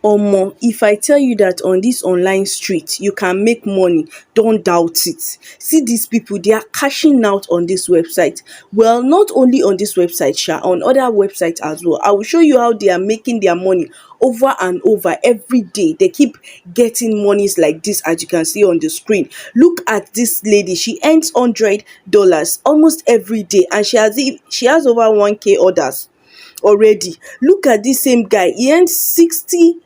Omo, if I tell you that on this online street you can make money, don't doubt it. See these people, they are cashing out on this website. Well, not only on this website sha, on other websites as well. I will show you how they are making their money over and over every day. They keep getting monies like this, as you can see on the screen. Look at this lady, she earns $100 almost every day, and she has over 1k orders already. Look at this same guy, he earns $60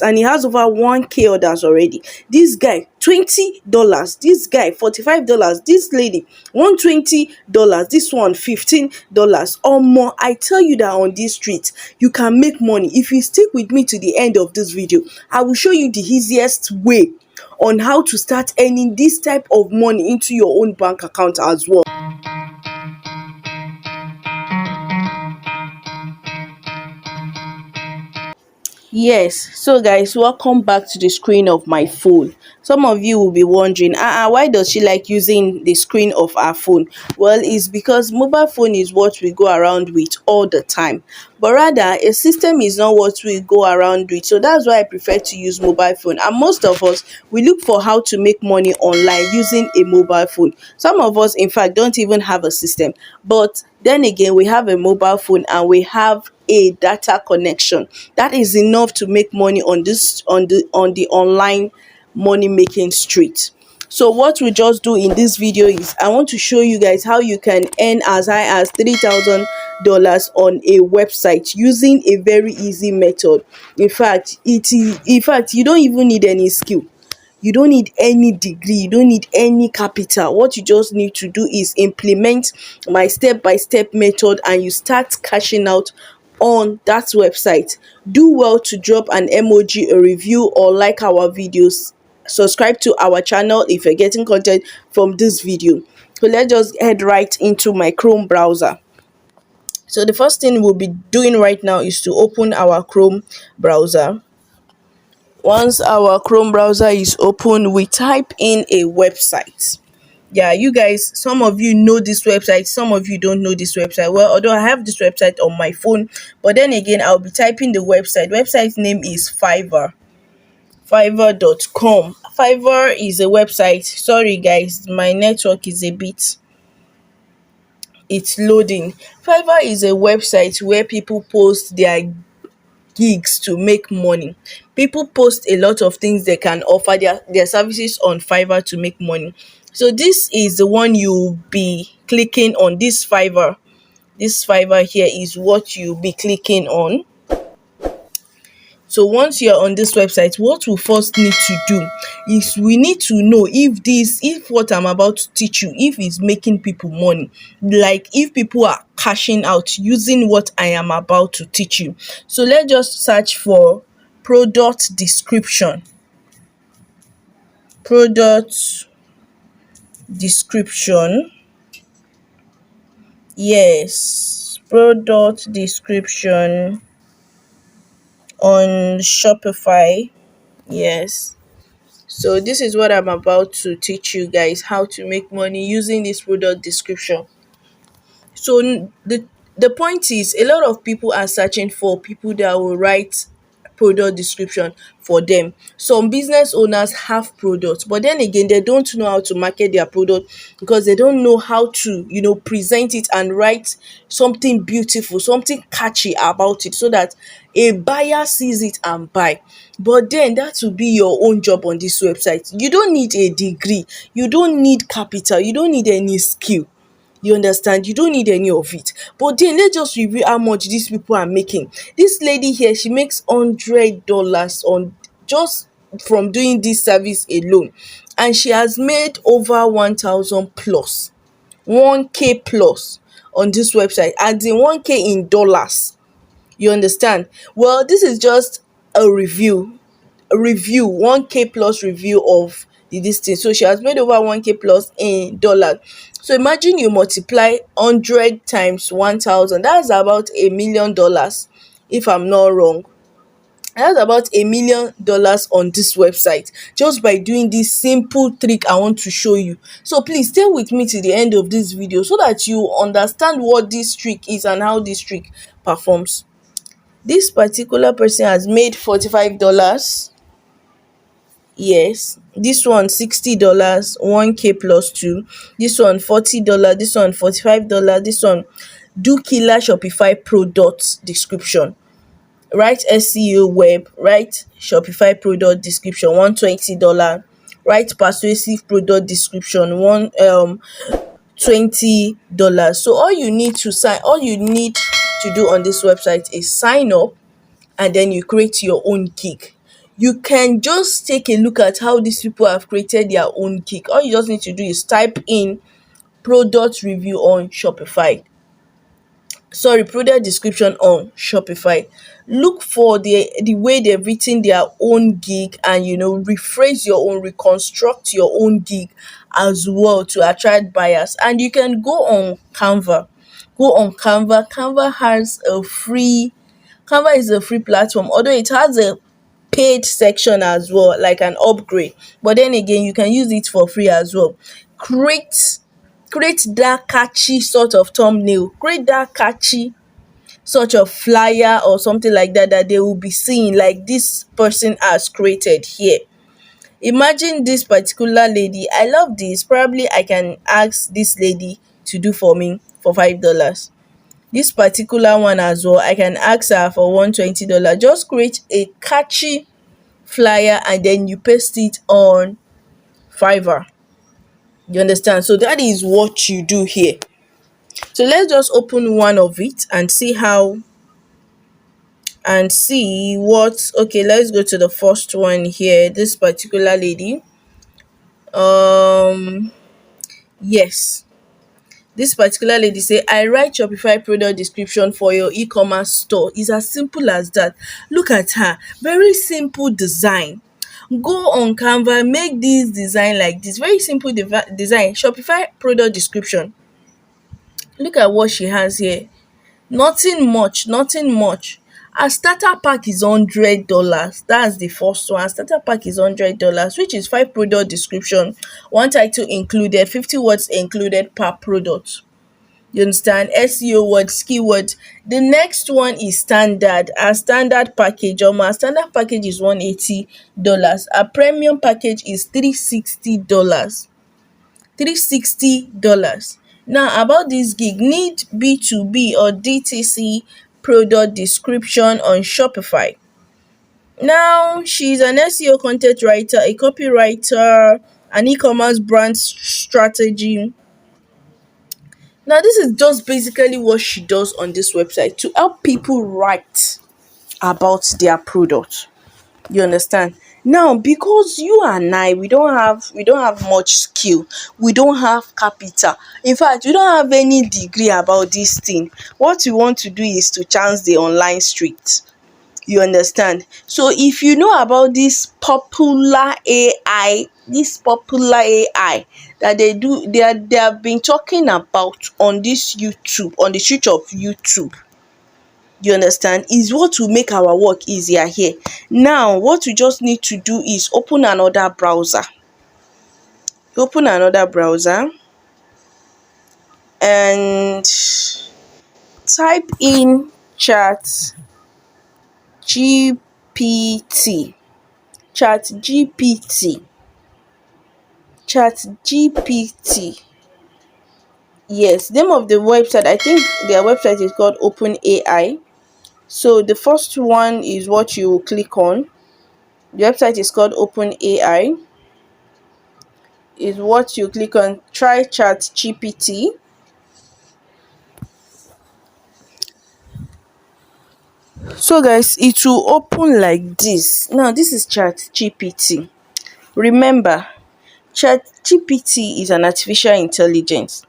and he has over 1k orders already. This guy $20, this guy $45, this lady $120, this one $15. Or more, I tell you that on this street you can make money. If you stick with me to the end of this video, I will show you the easiest way on how to start earning this type of money into your own bank account as well. Yes, so guys, welcome back to the screen of my phone. Some of you will be wondering, why does she like using the screen of her phone? Well, it's because mobile phone is what we go around with all the time, but rather a system is not what we go around with. So that's why I prefer to use mobile phone. And most of us, we look for how to make money online using a mobile phone. Some of us, in fact, don't even have a system, but then again, we have a mobile phone and we have a data connection. That is enough to make money on the online money making street. So what we just do in this video is I want to show you guys how you can earn as high as $3,000 on a website using a very easy method. In fact, you don't even need any skill. You don't need any degree, you don't need any capital. What you just need to do is implement my step-by-step method and you start cashing out on that website. Do well to drop an emoji, a review, or like our videos. Subscribe to our channel if you're getting content from this video. So let's just head right into my Chrome browser. So the first thing we'll be doing right now is to open our Chrome browser. Once our Chrome browser is open, we type in a website. Yeah, you guys, some of you know this website, some of you don't know this website. Well, although I have this website on my phone, but then again, I'll be typing the website name is fiverr.com. Fiverr is a website. Sorry guys, my network is a bit, it's loading. Fiverr is a website where people post their gigs to make money. People post a lot of things they can offer their services on Fiverr to make money. So this is the one you'll be clicking on. This Fiverr here is what you'll be clicking on. So once you're on this website, what we first need to do is we need to know if what I'm about to teach you, if it's making people money, like if people are cashing out using what I am about to teach you. So let's just search for product description. Product description. Yes, product description on Shopify. Yes. So this is what I'm about to teach you guys, how to make money using this product description. So the point is, a lot of people are searching for people that will write product description for them. Some business owners have products, but then again, they don't know how to market their product because they don't know how to, present it and write something beautiful, something catchy about it so that a buyer sees it and buy. But then that will be your own job on this website. You don't need a degree, you don't need capital, you don't need any skill. You understand? You don't need any of it. But then let's just review how much these people are making. This lady here, she makes $100 on just from doing this service alone, and she has made over 1,000 plus, 1k plus on this website, and the 1k in dollars. You understand? Well, this is just a review 1k plus review of this thing. So she has made over 1k plus in dollars. So imagine you multiply 100 times 1,000, that's about $1 million, if I'm not wrong. That's about $1 million on this website just by doing this simple trick I want to show you. So please stay with me to the end of this video so that you understand what this trick is and how this trick performs. This particular person has made $45. Yes, this one $60, 1K plus 2. This one $40, this one $45. This one, do killer Shopify product description. Write SEO web, write Shopify product description, $120. Write persuasive product description, $20. So all you need to do on this website is sign up, and then you create your own gig. You can just take a look at how these people have created their own gig. All you just need to do is type in product review on Shopify. Sorry, product description on Shopify. Look for the way they've written their own gig, and rephrase your own, reconstruct your own gig as well to attract buyers. And you can go on Canva. Go on Canva. Canva is a free platform, although it has a paid section as well, like an upgrade. But then again, you can use it for free as well. Create that catchy sort of thumbnail, create that catchy sort of flyer or something like that, that they will be seeing, like this person has created here. Imagine this particular lady. I love this. Probably I can ask this lady to do for me for $5. This particular one as well, I can ask her for $120. Just create a catchy flyer and then you paste it on Fiverr. You understand? So that is what you do here. So let's just open one of it and see what. Okay, let's go to the first one here. This particular lady. Yes. This particular lady say, I write Shopify product description for your e-commerce store. It's as simple as that. Look at her. Very simple design. Go on Canva, make this design like this. Very simple design. Shopify product description. Look at what she has here. Nothing much, nothing much. Her starter pack is $100. That's the first one. Her starter pack is $100, which is 5 product description, 1 title included, 50 words included per product. You understand? SEO words, keywords. The next one is standard. Our standard package, our standard package is $180. Our premium package is $360. $360. Now about this gig, need B2B or DTC product description on Shopify. Now she's an SEO content writer, a copywriter, an e-commerce brand strategy. Now this is just basically what she does on this website, to help people write about their product. You understand? Now, because you and I, we don't have much skill, we don't have capital. In fact, we don't have any degree about this thing. What we want to do is to chance the online street. You understand? So if you know about this popular AI, that they have been talking about on this YouTube, on the street of YouTube. You understand? Is what will make our work easier here. Now, what we just need to do is open another browser. And type in ChatGPT. ChatGPT. Yes, name of the website, I think their website is called OpenAI. So the first one is what you click on. The website is called OpenAI. Is what you click on. Try ChatGPT. So guys, it will open like this. Now this is ChatGPT. Remember, ChatGPT is an artificial intelligence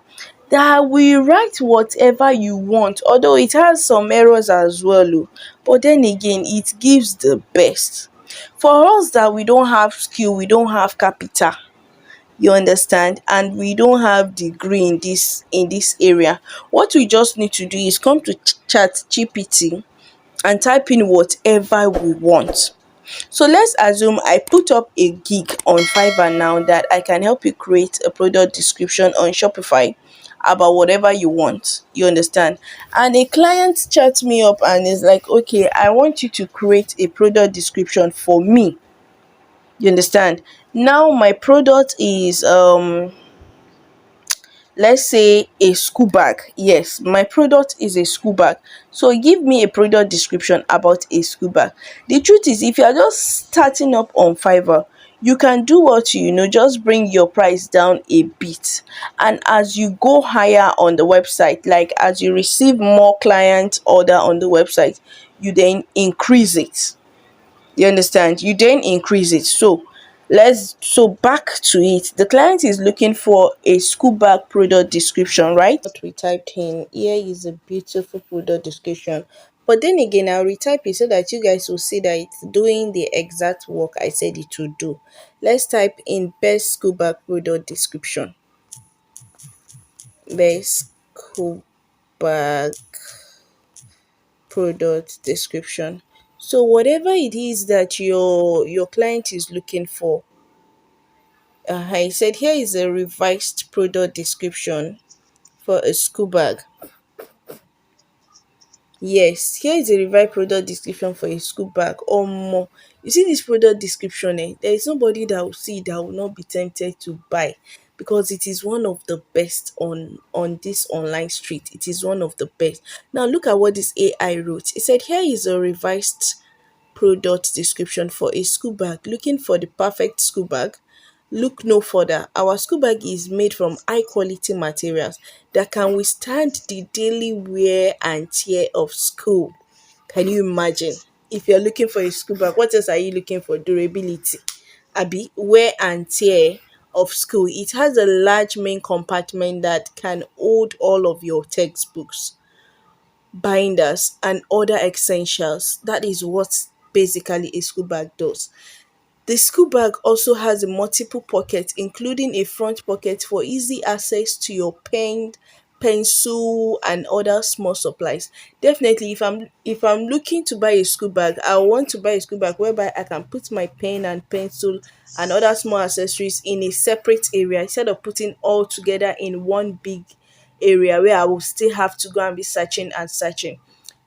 that will write whatever you want, although it has some errors as well. But then again, it gives the best. For us that we don't have skill, we don't have capital, you understand, and we don't have degree in this area, what we just need to do is come to ChatGPT and type in whatever we want. So let's assume I put up a gig on Fiverr now that I can help you create a product description on Shopify. about whatever you want. You understand? And a client chats me up and is like, okay, I want you to create a product description for me. You understand? Now my product is let's say a school bag. Yes, my product is a school bag. So give me a product description about a school bag. The truth is, if you are just starting up on Fiverr, you can do what just bring your price down a bit. And as you go higher on the website, like as you receive more client order on the website, you then increase it. You understand? You then increase it. So back to it. The client is looking for a school bag product description, right? What we typed in here is a beautiful product description. But then again, I'll retype it so that you guys will see that it's doing the exact work I said it would do. Let's type in best school bag product description. Best school bag product description. So whatever it is that your client is looking for, I said here is a revised product description for a school bag. Yes, here is a revised product description for a school bag. Or more. You see this product description, there is nobody that will see it that will not be tempted to buy, because it is one of the best on this online street. It is one of the best. Now look at what this AI wrote. It said here is a revised product description for a school bag. Looking for the perfect school bag? Look no further. Our school bag is made from high quality materials that can withstand the daily wear and tear of school. Can you imagine? If you're looking for a school bag, what else are you looking for? Durability. Abi, wear and tear of school. It has a large main compartment that can hold all of your textbooks, binders, and other essentials. That is what basically a school bag does. The school bag also has a multiple pockets, including a front pocket for easy access to your pen, pencil, and other small supplies. Definitely, if I'm looking to buy a school bag, I want to buy a school bag whereby I can put my pen and pencil and other small accessories in a separate area instead of putting all together in one big area where I will still have to go and be searching and searching.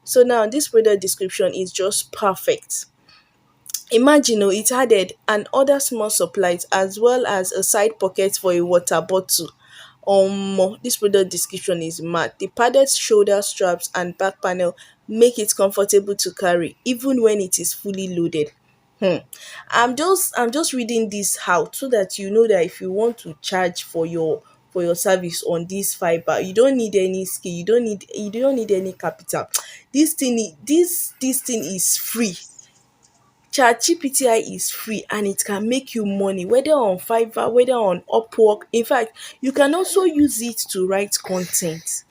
So now this product description is just perfect. Imagine, it added an other small supplies as well as a side pocket for a water bottle. This product description is mad. The padded shoulder straps and back panel make it comfortable to carry even when it is fully loaded. Hmm. I'm just reading this out so that you know that if you want to charge for your service on this fiber, you don't need any skill, you don't need any capital. This thing is free. ChatGPT is free and it can make you money, whether on Fiverr, whether on Upwork. In fact, you can also use it to write content.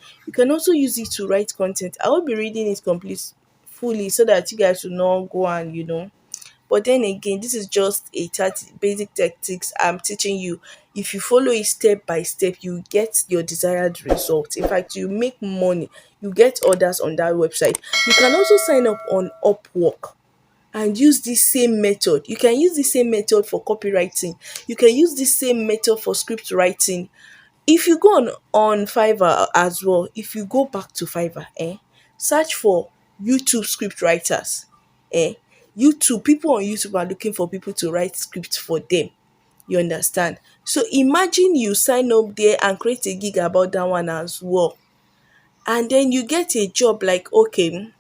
I will be reading it complete fully so that you guys will not go and But then again, this is just a basic tactics I'm teaching you. If you follow it step by step, you get your desired result. In fact, you make money, you get orders on that website. You can also sign up on Upwork and use this same method. You can use the same method for copywriting. You can use the same method for script writing. If you go on Fiverr as well, if you go back to Fiverr, search for YouTube script writers. Eh, YouTube people on YouTube are looking for people to write scripts for them. You understand? So imagine you sign up there and create a gig about that one as well. And then you get a job like, okay,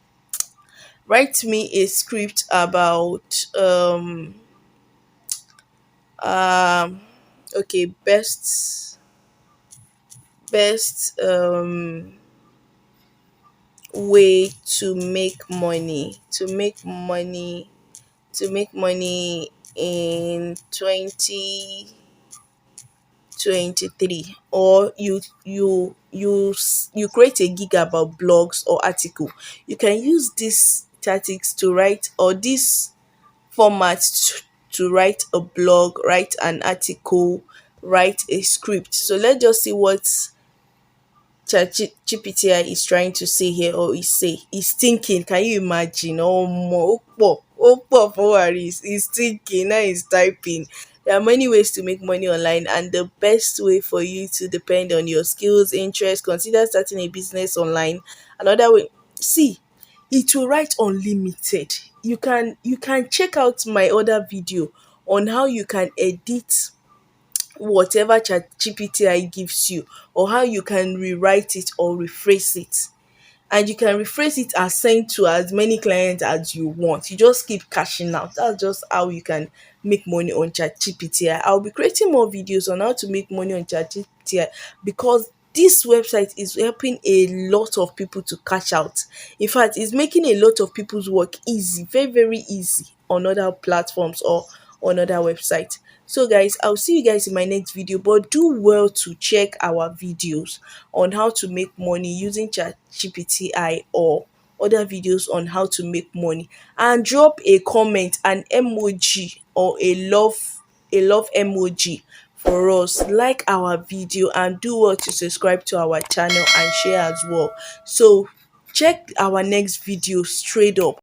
write me a script about um okay, best way to make money in 2023. Or you create a gig about blogs or article. You can use these tactics to write, or this format to write a blog, write an article, write a script. So let's just see what ChatGPT is trying to say here, or is thinking. Can you imagine? Oh more, oh, for worries. He's thinking now. He's typing. There are many ways to make money online, and the best way for you to depend on your skills, interests, consider starting a business online. Another way, see, it will write unlimited. You can check out my other video on how you can edit whatever ChatGPT gives you, or how you can rewrite it or rephrase it, and you can rephrase it and send to as many clients as you want. You just keep cashing out. That's just how you can make money on ChatGPT. I'll be creating more videos on how to make money on ChatGPT, because this website is helping a lot of people to cash out. In fact, it's making a lot of people's work easy, very, very easy on other platforms or on other websites. So guys, I'll see you guys in my next video, but do well to check our videos on how to make money using ChatGPT or other videos on how to make money, and drop a comment, an emoji, or a love emoji for us. Like our video and do well to subscribe to our channel and share as well. So check our next video straight up.